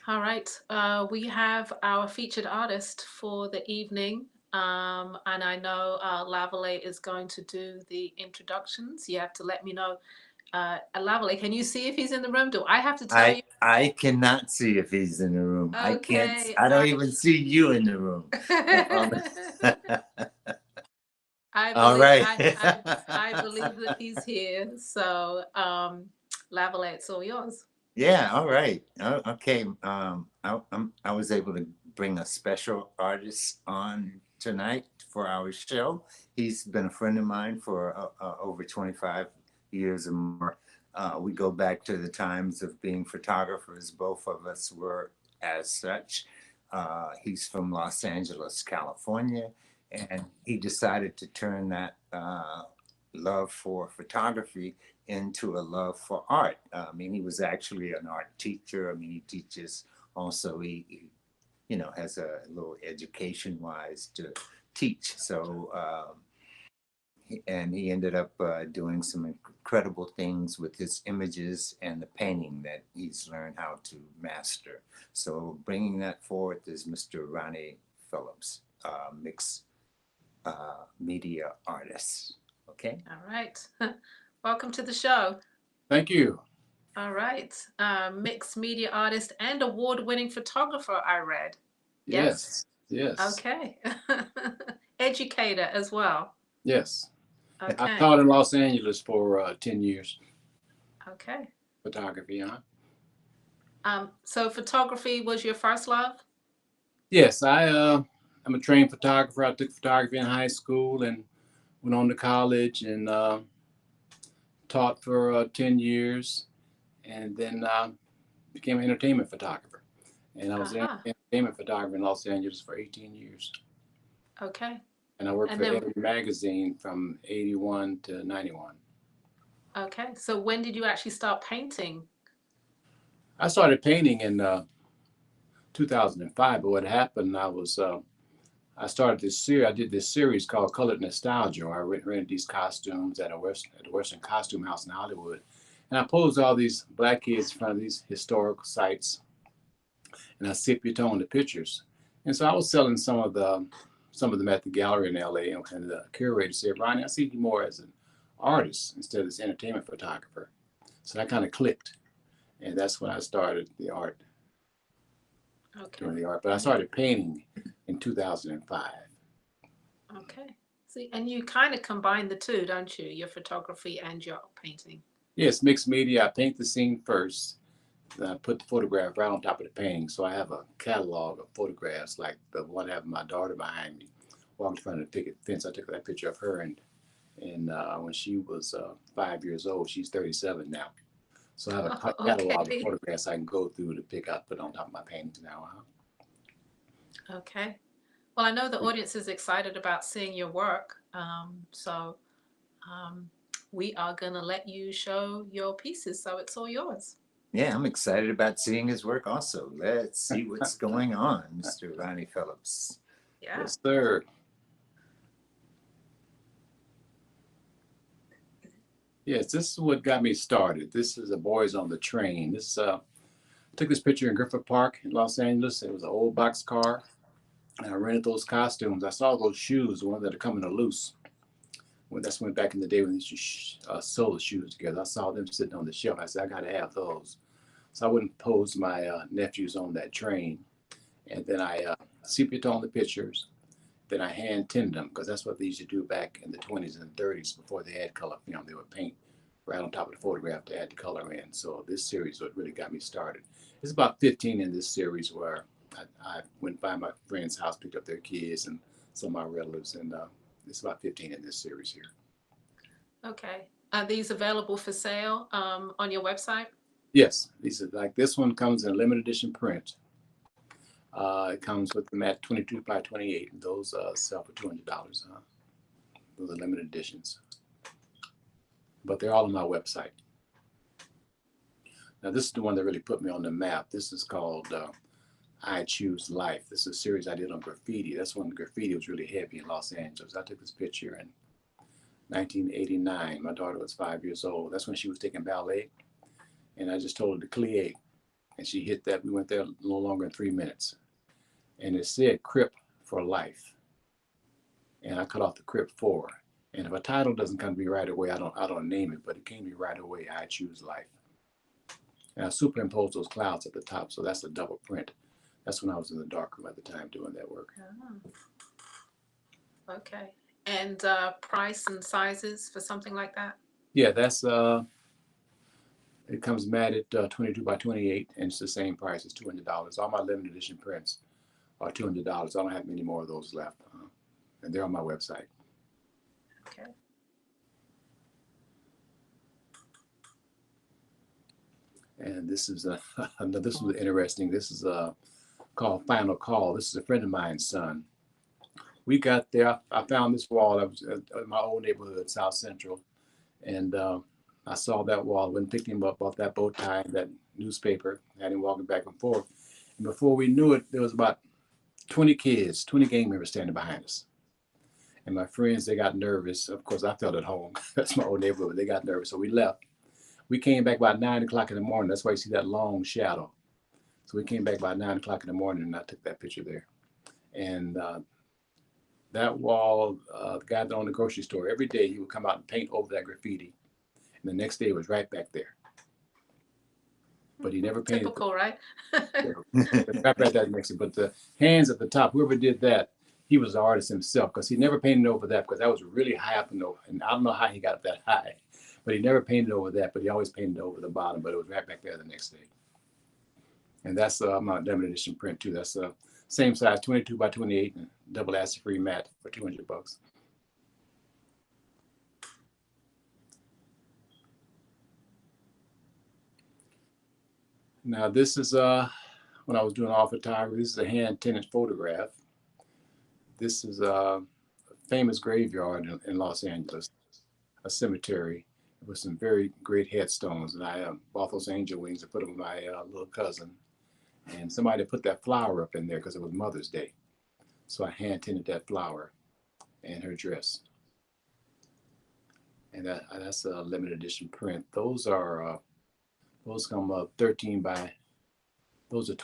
All right. We have our featured artist for the evening. And I know Lavalais is going to do the introductions. You have to let me know. Lavalais, can you see if he's in the room? Do I have to tell you? I cannot see if he's in the room. Okay. I don't even see you in the room. All right. I believe that he's here. So, Lavalais, it's all yours. Yeah. All right. Okay. I was able to bring a special artist on tonight for our show. He's been a friend of mine for over 25 years or more. We go back to the times of being photographers. Both of us were as such. He's from Los Angeles, California, and he decided to turn that love for photography into a love for art. I mean, he was actually an art teacher. I mean, he teaches also, he has a little education wise to teach. So, and he ended up doing some incredible things with his images and the painting that he's learned how to master. So bringing that forth is Mr. Ronnie Phillips, mixed media artist. Okay. All right. Welcome to the show. Thank you. All right. Mixed media artist and award-winning photographer, I read. Yes. Yes. Okay. Educator as well. Yes. I Okay. taught in Los Angeles for 10 years. Okay. Photography, huh? So photography was your first love? Yes, I'm a trained photographer. I took photography in high school and went on to college and taught for 10 years, and then became an entertainment photographer. And I was an entertainment photographer in Los Angeles for 18 years. Okay. And I worked And for then- Every Magazine from 81 to 91. Okay. So when did you actually start painting? I started painting in 2005, but what happened, I started this series. I did this series called Colored Nostalgia, where I rented these costumes at the Western Costume House in Hollywood, and I posed all these black kids in front of these historical sites, and I sepia-toned the pictures. And so I was selling some of them at the gallery in LA, and the curator said, "Ronnie, I see you more as an artist instead of this entertainment photographer." So that kind of clicked, and that's when I started the art. Okay. Doing the art, but I started painting in 2005. Okay. See, and you kind of combine the two, don't you? Your photography and your painting. Yes, mixed media. I paint the scene first, then I put the photograph right on top of the painting. So I have a catalog of photographs, like the one I have my daughter behind me, walking in front of the picket fence. I took that picture of her, and when she was 5 years old. She's 37 now. So I have a catalog of photographs I can go through to pick out, put on top of my paintings now. Okay. Well, I know the audience is excited about seeing your work. So we are going to let you show your pieces. So it's all yours. Yeah, I'm excited about seeing his work also. Let's see what's going on, Mr. Ronnie Phillips. Yeah. Yes, sir. Yes, this is what got me started. This is a Boys on the Train. I took this picture in Griffith Park in Los Angeles. It was an old box car. And I rented those costumes. I saw those shoes, the ones that are coming to loose. That's when back in the day when they used to sew the shoes together. I saw them sitting on the shelf. I said, I got to have those. So I went and posed my nephews on that train. And then I sepia-toned the pictures. Then I hand tinned them, because that's what they used to do back in the 20s and 30s before they had color film. They would paint right on top of the photograph to add the color in. So this series what really got me started. There's about 15 in this series where I went by my friend's house, picked up their kids and some of my relatives, and it's about 15 in this series here. Okay. Are these available for sale on your website? Yes, these are, like this one comes in a limited edition print. It comes with the mat 22 by 28, and those sell for $200. Those are limited editions, but they're all on my website. Now this is the one that really put me on the map. This is called I Choose Life. This is a series I did on graffiti. That's when graffiti was really heavy in Los Angeles. I took this picture in 1989. My daughter was 5 years old. That's when she was taking ballet. And I just told her to clie. And she hit that. We went there no longer than 3 minutes. And it said Crip for Life. And I cut off the Crip for. And if a title doesn't come to me right away, I don't name it, but it came to me right away. I Choose Life. And I superimposed those clouds at the top. So that's a double print. That's when I was in the darkroom at the time doing that work. Oh. Okay. And price and sizes for something like that? Yeah, that's it comes matted 22 by 28, and it's the same price as $200. All my limited edition prints are $200. I don't have many more of those left, and they're on my website. Okay. And this is this was interesting. This is called Final Call. This is a friend of mine's son. We got there. I found this wall. I was in my old neighborhood, South Central, and I saw that wall. Went and picked him up off that bow tie and that newspaper. Had him walking back and forth. And before we knew it, there was about 20 kids, 20 gang members standing behind us. And my friends, they got nervous. Of course, I felt at home. That's my old neighborhood. They got nervous, so we left. We came back about 9 o'clock in the morning. That's why you see that long shadow. So we came back about 9 o'clock in the morning, and I took that picture there. And that wall, the guy that owned the grocery store, every day he would come out and paint over that graffiti. And And the next day it was right back there. But he never painted. Typical, right? Right back that next day. But the hands at the top, whoever did that, he was the artist himself, because he never painted over that, because that was really high up and I don't know how he got up that high, but he never painted over that, but he always painted over the bottom, but it was right back there the next day. And that's my limited edition print too. That's the same size, 22 by 28, and double acid-free matte for $200. Now this is when I was doing all photography. This is a hand-tinted photograph. This is a famous graveyard in Los Angeles, a cemetery with some very great headstones. And I bought those angel wings and put them with my little cousin. And somebody put that flower up in there because it was Mother's Day. So I hand-tinted that flower and her dress. And that's a limited edition print. Those are those come up 13 by, those are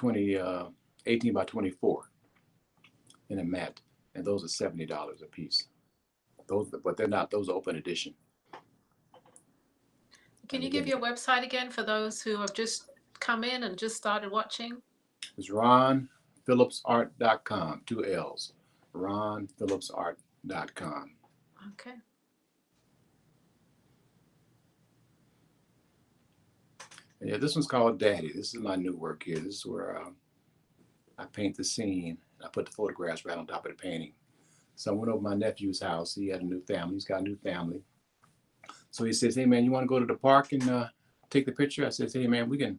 18 by 24 in a matte. And those are $70 a piece. Those, but they're not, those are open edition. Can you give your website again for those who have just come in and just started watching? It's ronphillipsart.com, 2 L's, ronphillipsart.com. Okay. And yeah, this one's called Daddy. This is my new work here. This is where I paint the scene. I put the photographs right on top of the painting. So I went over to my nephew's house. He had a new family. He's got a new family. So he says, hey, man, you want to go to the park and take the picture? I said, hey, man, we can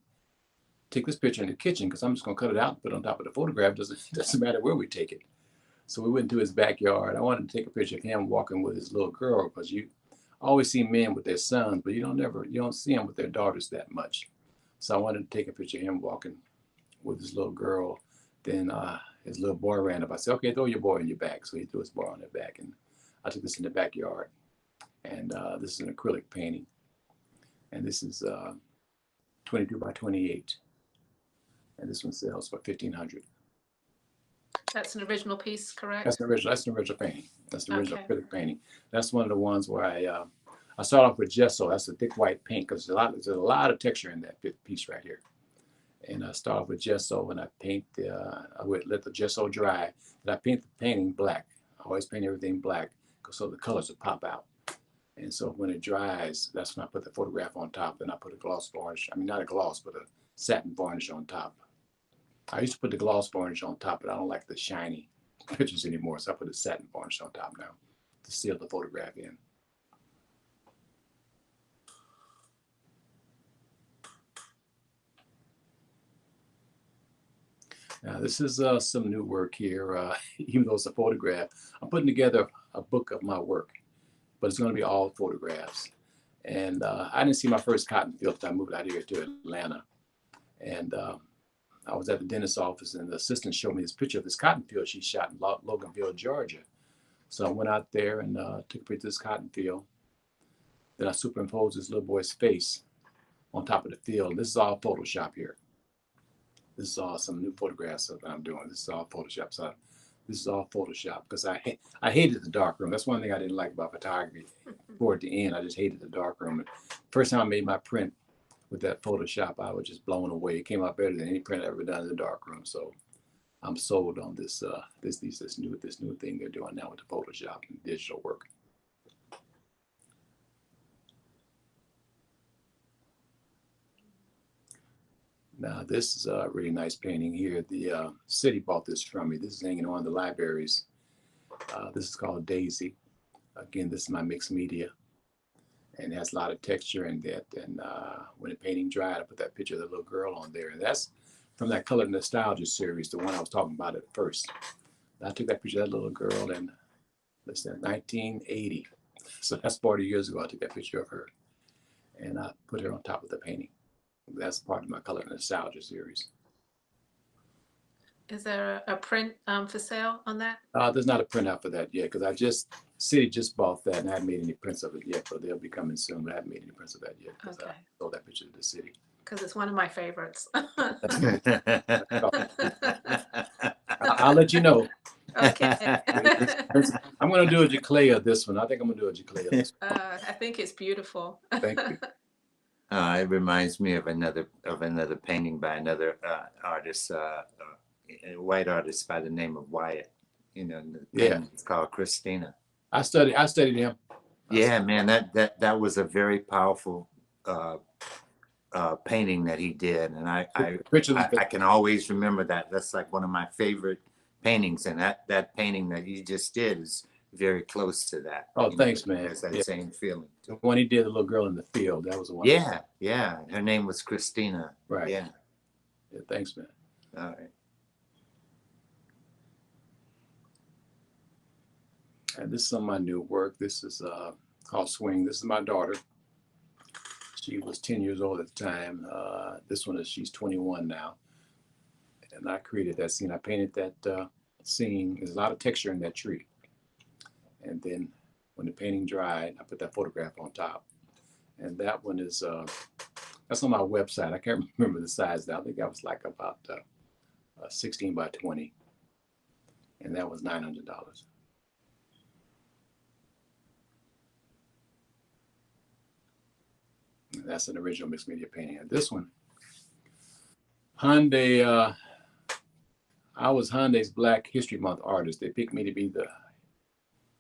take this picture in the kitchen because I'm just going to cut it out and put it on top of the photograph. Doesn't matter where we take it. So we went to his backyard. I wanted to take a picture of him walking with his little girl, because you always see men with their sons, but you don't see them with their daughters that much. So I wanted to take a picture of him walking with his little girl. Then his little boy ran up. I said, okay, throw your boy in your back. So he threw his boy on their back, and I took this in the backyard. And this is an acrylic painting. And this is 22 by 28. And this one sells for $1,500. That's an original piece, correct? That's an original painting. That's the original Okay. acrylic painting. That's one of the ones where I start off with gesso. That's a thick white paint, because there's a lot of texture in that piece right here. And I start off with gesso, and I paint I would let the gesso dry, and I paint the painting black. I always paint everything black, so the colors will pop out. And so when it dries, that's when I put the photograph on top. Then I put a gloss varnish. I mean, not a gloss, but a satin varnish on top. I used to put the gloss varnish on top, but I don't like the shiny pictures anymore. So I put a satin varnish on top now to seal the photograph in. Now this is some new work here, even though it's a photograph. I'm putting together a book of my work, but it's going to be all photographs. And I didn't see my first cotton field until I moved out here to Atlanta. And I was at the dentist's office, and the assistant showed me this picture of this cotton field she shot in Loganville, Georgia. So I went out there and took a picture of this cotton field. Then I superimposed this little boy's face on top of the field. This is all Photoshop here. This is all some new photographs that I'm doing. This is all Photoshop. So this is all Photoshop, because I hated the dark room. That's one thing I didn't like about photography. Toward the end, I just hated the dark room. And first time I made my print with that Photoshop, I was just blown away. It came out better than any print I've ever done in the dark room. So I'm sold on this new thing they're doing now with the Photoshop and digital work. Now this is a really nice painting here. The city bought this from me. This is hanging on the libraries. This is called Daisy. Again, this is my mixed media, and it has a lot of texture in that. And when the painting dried, I put that picture of the little girl on there. And that's from that Color Nostalgia series, the one I was talking about at first. I took that picture of that little girl in, listen, 1980. So that's 40 years ago. I took that picture of her, and I put her on top of the painting. That's part of my Color Nostalgia series. Is there a print for sale on that? There's not a print out for that yet, because City just bought that, and I haven't made any prints of it yet, but they'll be coming soon. But I haven't made any prints of that yet, because I sold that picture to the city. Because it's one of my favorites. I'll let you know. Okay. I'm going to do a Jaclea this one. I think I'm going to do a Jaclea this one. I think it's beautiful. Thank you. It reminds me of another painting by another artist, a white artist by the name of Wyatt. You know, the painting is called Christina. I studied him. Yeah, man, that was a very powerful painting that he did, and I can always remember that. That's like one of my favorite paintings, and that painting that you just did is very close to that. Oh, thanks, man. There's that same feeling. When he did the little girl in the field, that was the one. Yeah. Her name was Christina. Right. Yeah. Thanks, man. All right. And this is some of my new work. This is called Swing. This is my daughter. She was 10 years old at the time. This one she's 21 now. And I created that scene. I painted that scene. There's a lot of texture in that tree. And then when the painting dried, I put that photograph on top. And that one is, that's on my website. I can't remember the size now. I think that was like about 16 by 20. And that was $900. That's an original mixed media painting. And this one, Hyundai, I was Hyundai's Black History Month artist. They picked me to be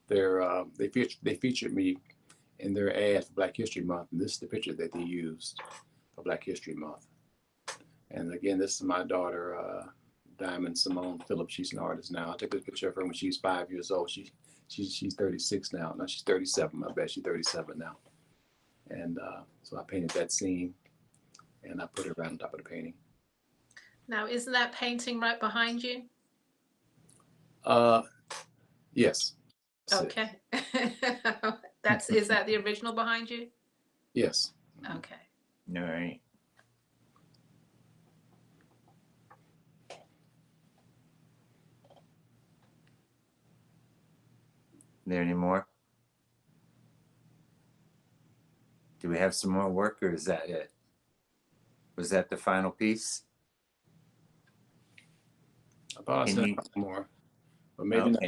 they featured me in their ad for Black History Month. And this is the picture that they used for Black History Month. And again, this is my daughter, Diamond Simone Phillips. She's an artist now. I took a picture of her when she was 5 years old. She's 36 now. No, she's 37. I bet she's 37 now. And so I painted that scene, and I put it right on top of the painting. Now, isn't that painting right behind you? Yes. Okay. Is that the original behind you? Yes. Okay. All right. There any more? Do we have some more work, or is that it? Was that the final piece? I thought I said more, but maybe not.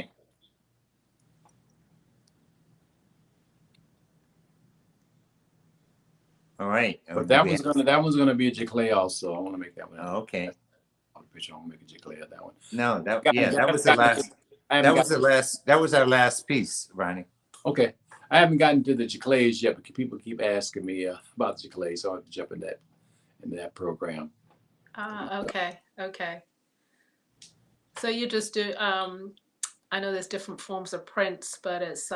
All right. But that one's gonna be a Jaclea also. I want to make that one. Oh, okay. On the picture, I want to make a Jaclea that one. No, that was the last. That was our last piece, Ronnie. Okay. I haven't gotten to the Jacleas yet, but people keep asking me about the Jacleas, so I have to jump in that program. Okay. So you just do. I know there's different forms of prints, but it's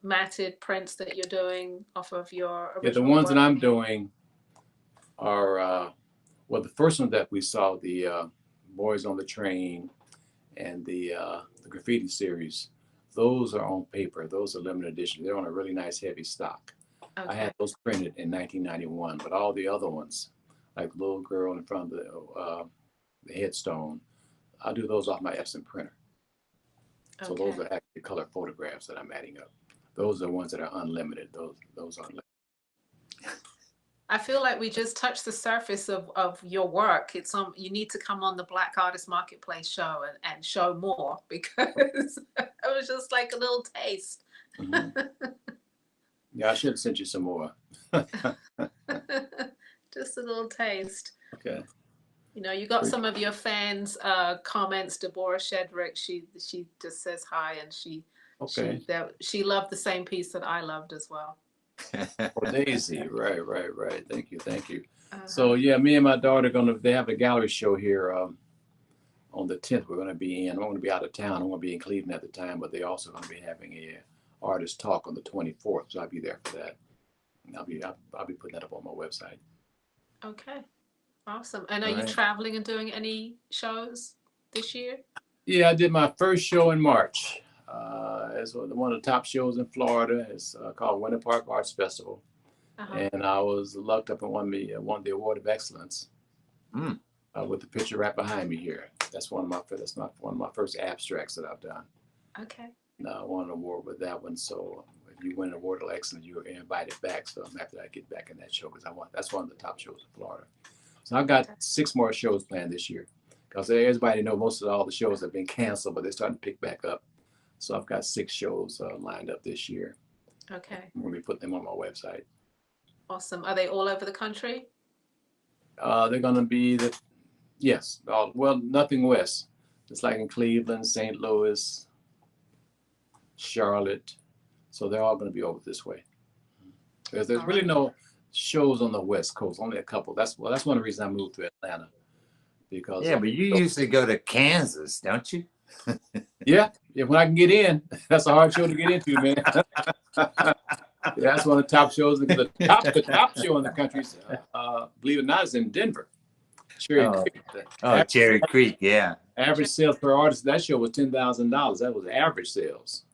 matted prints that you're doing off of your original. Yeah, the ones that I'm doing are the first one that we saw, the Boys on the Train, and the graffiti series. Those are on paper. Those are limited edition. They're on a really nice heavy stock. Okay. I had those printed in 1991, but all the other ones, like the little girl in front of the headstone, I do those off my Epson printer. So those are actually color photographs that I'm adding up. Those are the ones that are unlimited. Those aren't limited. I feel like we just touched the surface of your work. You need to come on the Black Artist Marketplace show and show more, because it was just like a little taste. Mm-hmm. Yeah, I should have sent you some more. Just a little taste. Okay. You know, you got some of your fans' comments. Deborah Frederick, she just says hi, and she loved the same piece that I loved as well. Oh, Daisy, right. Thank you. So yeah, me and my daughter they have a gallery show here on the 10th. We're going to be in. I'm going to be out of town. I'm going to be in Cleveland at the time, but they're also going to be having a artist talk on the 24th. So I'll be there for that. And I'll be putting that up on my website. Okay, awesome. And are you traveling and doing any shows this year? Yeah, I did my first show in March. It's one of the top shows in Florida. It's called Winter Park Arts Festival, and I was lucked up and won the Award of Excellence with the picture right behind me here. That's one of my first abstracts that I've done. Okay. And I won an award with that one. So if you win an Award of Excellence, you're invited back. So after I get back in that show, because that's one of the top shows in Florida. So I've got 6 more shows planned this year, because everybody knows all the shows have been canceled, but they're starting to pick back up. So I've got 6 shows lined up this year. Okay, I'm going to be putting them on my website. awesome. Are they all over the country? They're going to be yes, well, nothing west. It's like in Cleveland, St. Louis, Charlotte. So they're all going to be over this way. There's All really right. no shows on the West Coast, only a couple. That's one of the reasons I moved to Atlanta. Because Yeah, but you usually go to Kansas, don't you? yeah, when I can get in, that's a hard show to get into, man. Yeah, that's one of the top shows. The top show in the country, believe it or not, is in Denver. Cherry Creek. Cherry Creek, yeah. Average sales per artist, that show was $10,000. That was average sales.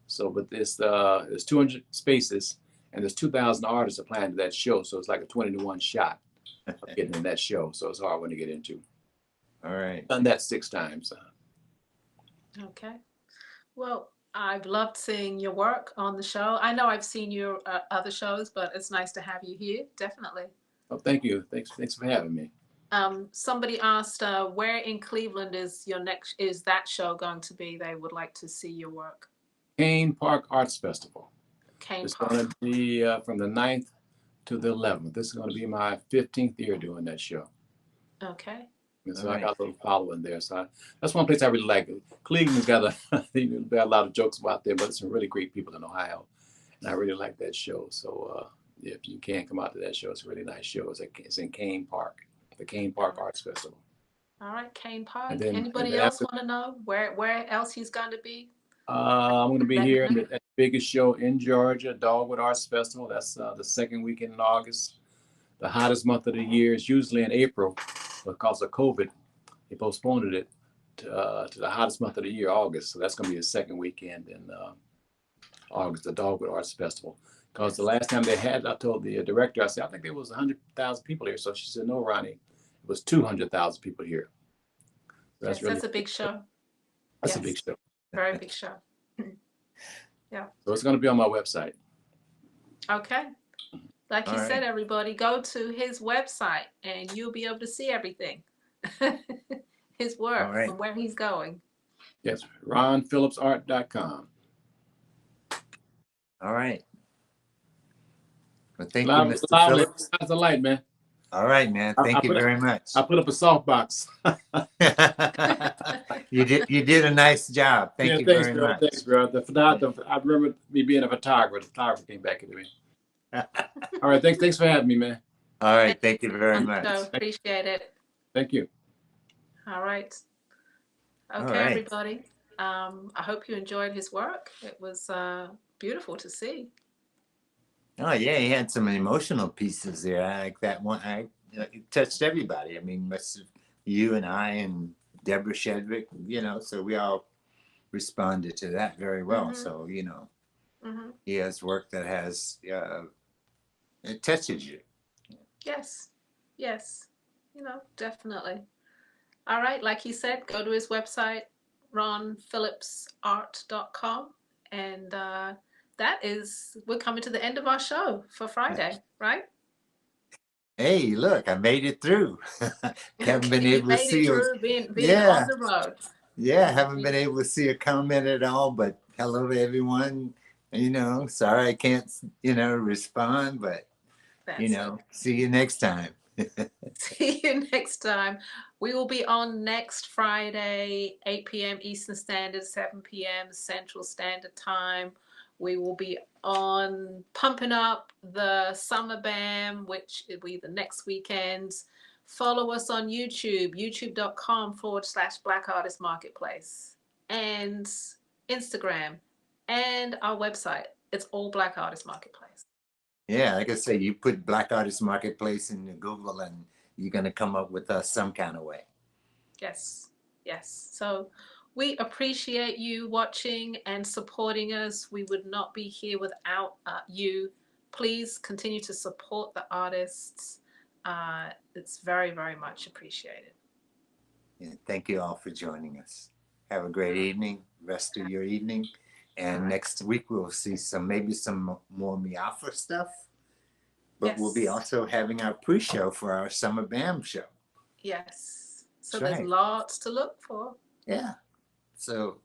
So, but there's 200 spaces, and there's 2,000 artists applying to that show. So it's like a 20-to-1 shot of getting in that show. So it's a hard one to get into. All right. Done that 6 times. Okay. Well, I've loved seeing your work on the show. I know I've seen your other shows, but it's nice to have you here. Definitely. Oh, thank you. Thanks for having me. Somebody asked, where in Cleveland is that show going to be? They would like to see your work. Kane Park Arts Festival. Kane It's Park. going to be from the 9th to the 11th. This is going to be my 15th year doing that show. Okay. And so All I got a little following there. So that's one place I really like. Cleveland's got a lot of jokes about there, but some really great people in Ohio. And I really like that show. So if you can come out to that show, it's a really nice show. It's in Kane Park, the Kane Park Arts Festival. All right, Kane Park. And then- Anybody and then else after- want to know where else he's going to be? I'm going to be here at the biggest show in Georgia, Dogwood Arts Festival. That's the second weekend in August. The hottest month of the year is usually in April. Because of COVID, they postponed it to the hottest month of the year, August. So that's going to be the second weekend in August, the Dogwood Arts Festival. Because the last time they had, I told the director, I said, I think there was 100,000 people here. So she said, no, Ronnie, it was 200,000 people here. So Yes, that's a big show. That's a yes. big show. Very big show. Yeah. So it's going to be on my website. Okay. Like you All said, right. everybody, go to his website and you'll be able to see everything. His work All right. and where he's going. Yes, ronphillipsart.com. All right. Well, thank you, Mr. Phillips. That's the light, man. All right, man. Thank you very much. I put up a softbox. You did a nice job. Thank you thanks, very bro. much. Thanks, bro. I remember me being a photographer. The photographer came back into me. All right, thanks for having me, man. All right, thank you very On the much. show. Appreciate it. Thank you. All right. Okay, All right. everybody. I hope you enjoyed his work. It was beautiful to see. Oh yeah, he had some emotional pieces there. I like that one. It touched everybody. I mean, you and I and Deborah Shedrick, so we all responded to that very well. Mhm. So, Hmm. he has work that has, it touches you. Yes. Definitely. All right. Like he said, go to his website, ronphillipsart.com. And we're coming to the end of our show for Friday, right? Hey, look, I made it through. Haven't been able to see through being Yeah. on the road. Yeah, haven't been able to see a comment at all, but hello to everyone. Sorry I can't, respond, but, That's see you next time. See you next time. We will be on next Friday, 8 p.m. Eastern Standard, 7 p.m. Central Standard Time. We will be on pumping up the Summer BAM, which will be the next weekend. Follow us on YouTube, youtube.com/Black Artist Marketplace, and Instagram, and our website. It's all Black Artist Marketplace. Yeah, like I say, you put Black Artist Marketplace into Google and you're going to come up with us some kind of way. Yes. So we appreciate you watching and supporting us. We would not be here without you. Please continue to support the artists. It's very, very much appreciated. Yeah, thank you all for joining us. Have a great evening, rest of your evening. And next week we'll see maybe some more Miafra stuff. But we'll be Yes. also having our pre-show for our Summer BAM show. Yes. So That's there's right. lots to look for. Yeah. So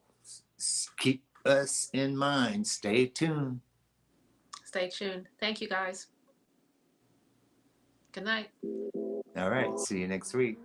keep us in mind. Stay tuned. Stay tuned. Thank you, guys. Good night. All right. See you next week.